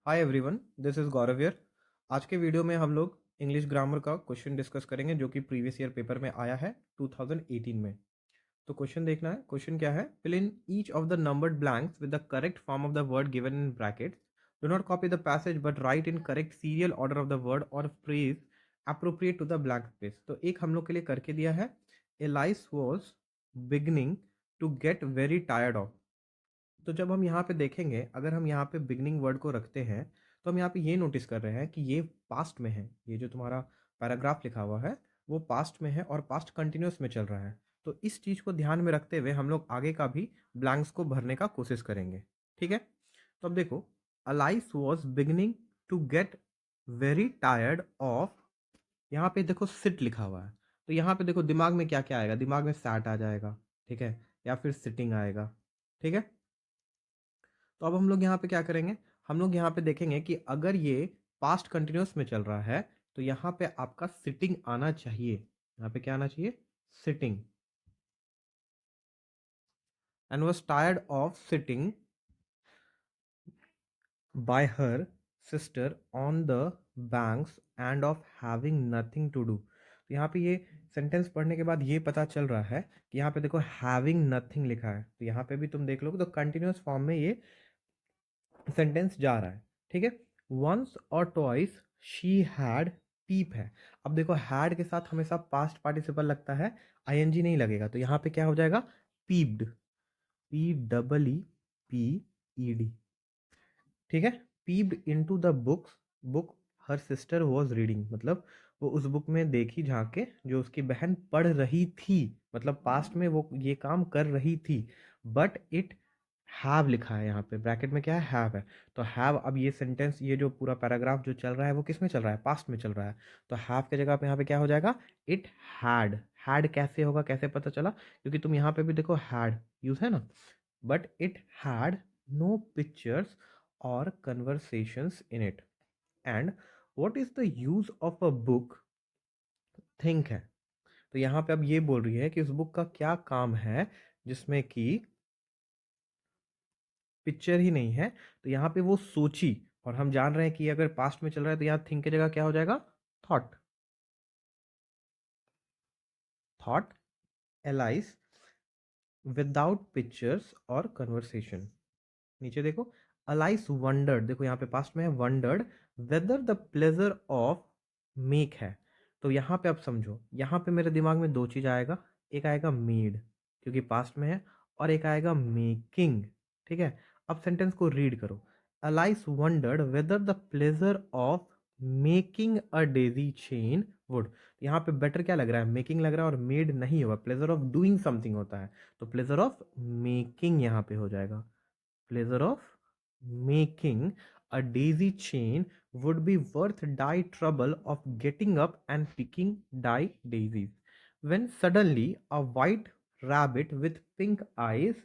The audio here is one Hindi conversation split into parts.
Hi everyone, this is Gaurav here. आज के वीडियो में हम लोग इंग्लिश ग्रामर का क्वेश्चन डिस्कस करेंगे जो कि प्रीवियस ईयर पेपर में आया है 2018 में। तो क्वेश्चन देखना है। क्वेश्चन क्या है? Fill in each of the numbered blanks with the correct form of the word given in brackets. Do not copy the passage but write in correct serial order of the word or phrase appropriate to the blank space. तो एक हम लोग के लिए करके दिया है, Alice was beginning to get very tired of. तो जब हम यहाँ पे देखेंगे, अगर हम यहाँ पे बिगनिंग वर्ड को रखते हैं तो हम यहाँ पे ये नोटिस कर रहे हैं कि ये पास्ट में है। ये जो तुम्हारा पैराग्राफ लिखा हुआ है वो पास्ट में है और पास्ट कंटिन्यूस में चल रहा है। तो इस चीज़ को ध्यान में रखते हुए हम लोग आगे का भी ब्लैंक्स को भरने का कोशिश करेंगे। ठीक है, तो अब देखो, Alice was beginning to get very tired of. यहाँ पे देखो सिट लिखा हुआ है, तो यहाँ पे देखो दिमाग में क्या क्या आएगा। दिमाग में सैट आ जाएगा, ठीक है, या फिर सिटिंग आएगा। ठीक है, तो अब हम लोग यहाँ पे क्या करेंगे, हम लोग यहाँ पे देखेंगे कि अगर ये पास्ट कंटिन्यूस में चल रहा है तो यहाँ पे आपका सिटिंग आना चाहिए। यहाँ पे क्या आना चाहिए? Sitting. And was tired of sitting by her sister on the banks and of having nothing to do. तो यहाँ पे ये सेंटेंस पढ़ने के बाद ये पता चल रहा है कि यहाँ पे देखो हैविंग नथिंग लिखा है, तो यहाँ पे भी तुम देख लोगे तो कंटिन्यूस फॉर्म में ये सेंटेंस जा रहा है। ठीक है, वंस और ट्वाइस शी हैड पीप है। अब देखो हैड के साथ हमेशा पास्ट पार्टिसिपल लगता है, आईएनजी नहीं लगेगा, तो यहाँ पे क्या हो जाएगा? Peeped, P double E P E D. ठीक है, peeped into the books, book her sister was reading, मतलब वो उस बुक में देखी झांके जो उसकी बहन पढ़ रही थी, मतलब पास्ट में वो ये काम कर रही थी। बट इट हैव लिखा है यहाँ पे, ब्रैकेट में क्या है? हैव है। तो हैव, अब ये सेंटेंस, ये जो पूरा पैराग्राफ जो चल रहा है वो किस में चल रहा है? पास्ट में चल रहा है। तो हैव की जगह पे यहाँ पे क्या हो जाएगा? It had. हैड कैसे होगा, कैसे पता चला? क्योंकि तुम यहाँ पे भी देखो हैड यूज है ना। But it had no pictures or conversations in it. And what is the use of a book? Think है। तो यहाँ पे अब ये बोल रही है कि उस बुक का क्या काम है जिसमें कि पिक्चर ही नहीं है। तो यहाँ पे वो सोची, और हम जान रहे हैं कि अगर पास्ट में चल रहा है तो यहाँ थिंक की जगह क्या हो जाएगा? Thought. Thought allies without pictures और कन्वर्सेशन। नीचे देखो, अलाइस वंडर्ड, देखो यहाँ पे पास्ट में है wondered whether the pleasure of make है। तो यहाँ पे अब समझो, यहाँ पे मेरे दिमाग में दो चीज आएगा। एक आएगा मेड, क्योंकि पास्ट में है, और एक आएगा मेकिंग। ठीक है, अब सेंटेंस को रीड करो। Alice wondered whether the pleasure of making a daisy chain would. यहाँ पे बेटर क्या लग रहा है? मेकिंग लग रहा है, और मेड नहीं होगा, प्लेजर ऑफ डूइंग समथिंग होता है, तो प्लेजर ऑफ मेकिंग यहाँ पे हो जाएगा। pleasure of making a daisy chain would be worth die trouble of getting up and picking die daisies when suddenly a white rabbit with pink eyes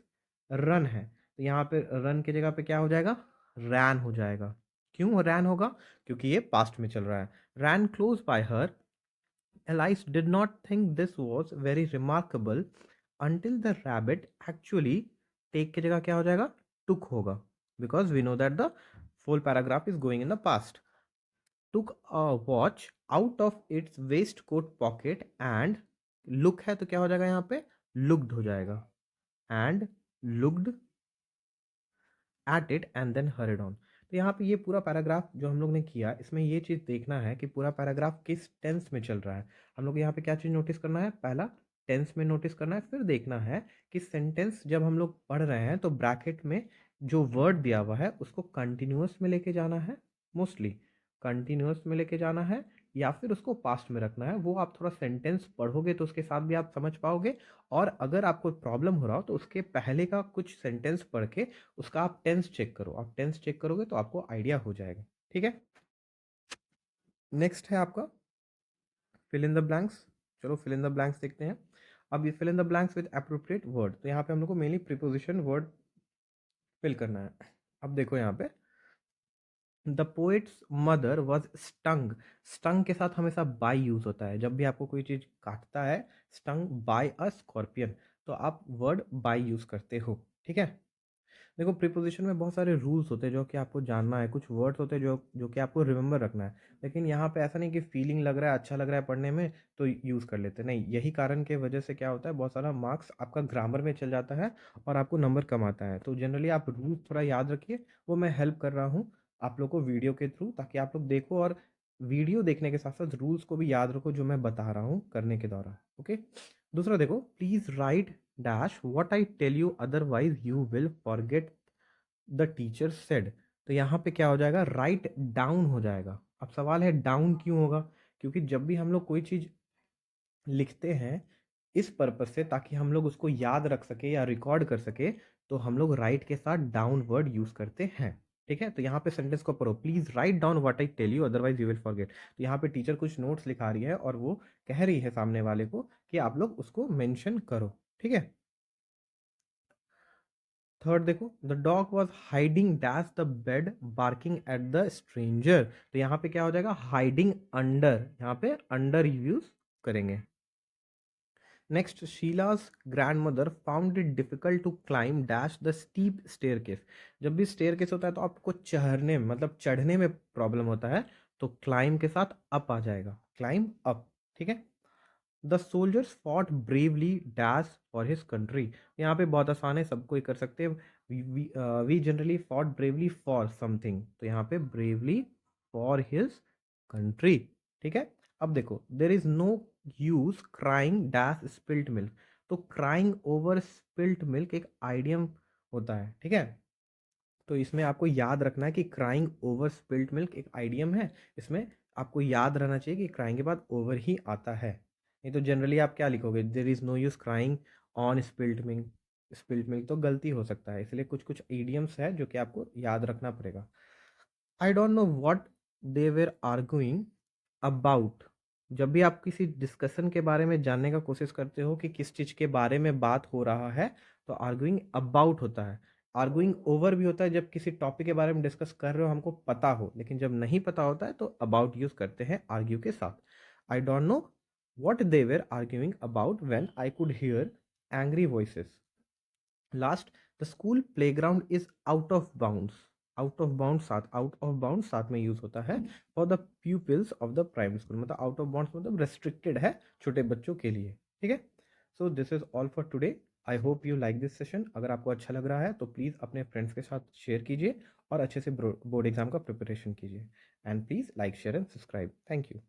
run है। तो यहाँ पे run की जगह पे क्या हो जाएगा? ran हो जाएगा। क्यों ran होगा? क्योंकि ये पास्ट में चल रहा है। ran close by her। Alice did not think this was very remarkable until the rabbit actually, take की जगह क्या हो जाएगा? took होगा, because we know that the full paragraph is going in the past। took a watch out of its waistcoat pocket and look है तो क्या हो जाएगा यहाँ पे? looked हो जाएगा। and looked at it and then hurried on। तो यहाँ पे ये पूरा पैराग्राफ जो हम लोग ने किया, इसमें ये चीज़ देखना है कि पूरा पैराग्राफ किस टेंस में चल रहा है। हम लोग यहाँ पे क्या चीज़ नोटिस करना है? पहला टेंस में नोटिस करना है, फिर देखना है कि सेंटेंस जब हम लोग पढ़ रहे हैं तो ब्रैकेट में जो वर्ड दिया हुआ है उसको कंटिन्यूअस में लेके जाना है, मोस्टली कंटिन्यूअस में लेके जाना है, या फिर उसको पास्ट में रखना है। वो आप थोड़ा सेंटेंस पढ़ोगे तो उसके साथ भी आप समझ पाओगे। और अगर आपको प्रॉब्लम हो रहा हो तो उसके पहले का कुछ सेंटेंस पढ़ के उसका आप टेंस चेक करो। आप टेंस चेक करोगे तो आपको आइडिया हो जाएगा। ठीक है, नेक्स्ट है आपका फिल इन द ब्लैंक्स। चलो फिल इन द ब्लैंक्स देखते हैं। अब ये fill in the blanks with appropriate word, तो यहाँ पे हम लोग को मेनली प्रीपोजिशन वर्ड फिल करना है। अब देखो यहाँ पे, the poets mother was stung. Stung के साथ हमेशा बाय यूज होता है, जब भी आपको कोई चीज काटता है, स्टंग बाय अ स्कॉर्पियन, तो आप वर्ड बाय यूज करते हो। ठीक है, देखो प्रीपोजिशन में बहुत सारे रूल्स होते हैं जो कि आपको जानना है, कुछ वर्ड्स होते हैं जो जो कि आपको रिमेंबर रखना है। लेकिन यहाँ पे ऐसा नहीं कि फीलिंग लग रहा है, अच्छा लग रहा है पढ़ने में तो यूज़ कर लेते हैं, नहीं, यही कारण के वजह से क्या होता है, बहुत सारा मार्क्स आपका ग्रामर में चल जाता है और आपको नंबर कम आता है। तो जनरली आप रूल्स थोड़ा याद रखिए, वो मैं हेल्प कर रहा हूँ आप लोग को वीडियो के थ्रू, ताकि आप लोग देखो और वीडियो देखने के साथ साथ रूल्स को भी याद रखो जो मैं बता रहा हूँ करने के दौरान। ओके, दूसरा देखो, please write dash what I tell you otherwise you will forget the teacher said. तो यहाँ पे क्या हो जाएगा, राइट डाउन हो जाएगा। अब सवाल है डाउन क्यों होगा, क्योंकि जब भी हम लोग कोई चीज़ लिखते हैं इस पर्पज से ताकि हम लोग उसको याद रख सके या रिकॉर्ड कर सके, तो हम लोग राइट के साथ डाउन वर्ड यूज करते हैं। ठीक है, तो यहाँ पे सेंटेंस को पढ़ो, please write down what I tell you otherwise you will forget. तो यहाँ पे टीचर कुछ नोट्स लिखा रही है और वो कह रही है सामने वाले को कि आप लोग उसको मेंशन करो। ठीक है, थर्ड देखो, the dog was hiding dash the bed barking at the stranger. तो यहाँ पे क्या हो जाएगा, हाइडिंग अंडर, यहाँ पे अंडर यूज करेंगे। नेक्स्ट, शीला's grandmother found it difficult to climb dash the steep staircase. जब भी स्टेयरकेस होता है तो आपको चढ़ने मतलब चढ़ने में प्रॉब्लम होता है, तो क्लाइम के साथ अप आ जाएगा, क्लाइम अप। ठीक है, the soldiers fought bravely dash for his country. यहाँ पे बहुत आसान है, सब कोई कर सकते हैं। We generally fought bravely for something, तो यहाँ पे ब्रेवली फॉर हिज कंट्री। ठीक है, अब देखो, there is no use crying dash spilt milk. तो क्राइंग ओवर स्पिल्ट मिल्क एक आइडियम होता है। ठीक है, तो इसमें आपको याद रखना है कि क्राइंग ओवर स्पिल्ट मिल्क एक आइडियम है। इसमें आपको याद रहना चाहिए कि क्राइंग के बाद ओवर ही आता है, नहीं तो जनरली आप क्या लिखोगे, there is no use crying on spilt milk. Spilt milk तो गलती हो सकता है, इसलिए कुछ कुछ इडियम्स है जो कि आपको याद रखना पड़ेगा। I don't know what they were arguing about. जब भी आप किसी डिस्कशन के बारे में जानने का कोशिश करते हो कि किस चीज़ के बारे में बात हो रहा है, तो आर्गुइंग अबाउट होता है। आर्गुइंग ओवर भी होता है जब किसी टॉपिक के बारे में डिस्कस कर रहे हो, हमको पता हो, लेकिन जब नहीं पता होता है तो अबाउट यूज करते हैं आर्ग्यू के साथ। I don't know what they were arguing about when I could hear angry voices. Last, the school playground is out of bounds. Out of bound साथ में यूज होता है for the pupils of the primary school, मतलब आउट ऑफ बाउंड्स मतलब रेस्ट्रिक्टेड है छोटे बच्चों के लिए। ठीक है, so this is all for today. I hope you like this session. अगर आपको अच्छा लग रहा है तो प्लीज़ अपने फ्रेंड्स के साथ शेयर कीजिए और अच्छे से बोर्ड एग्जाम का प्रिपरेशन कीजिए। And please like share and subscribe. Thank you.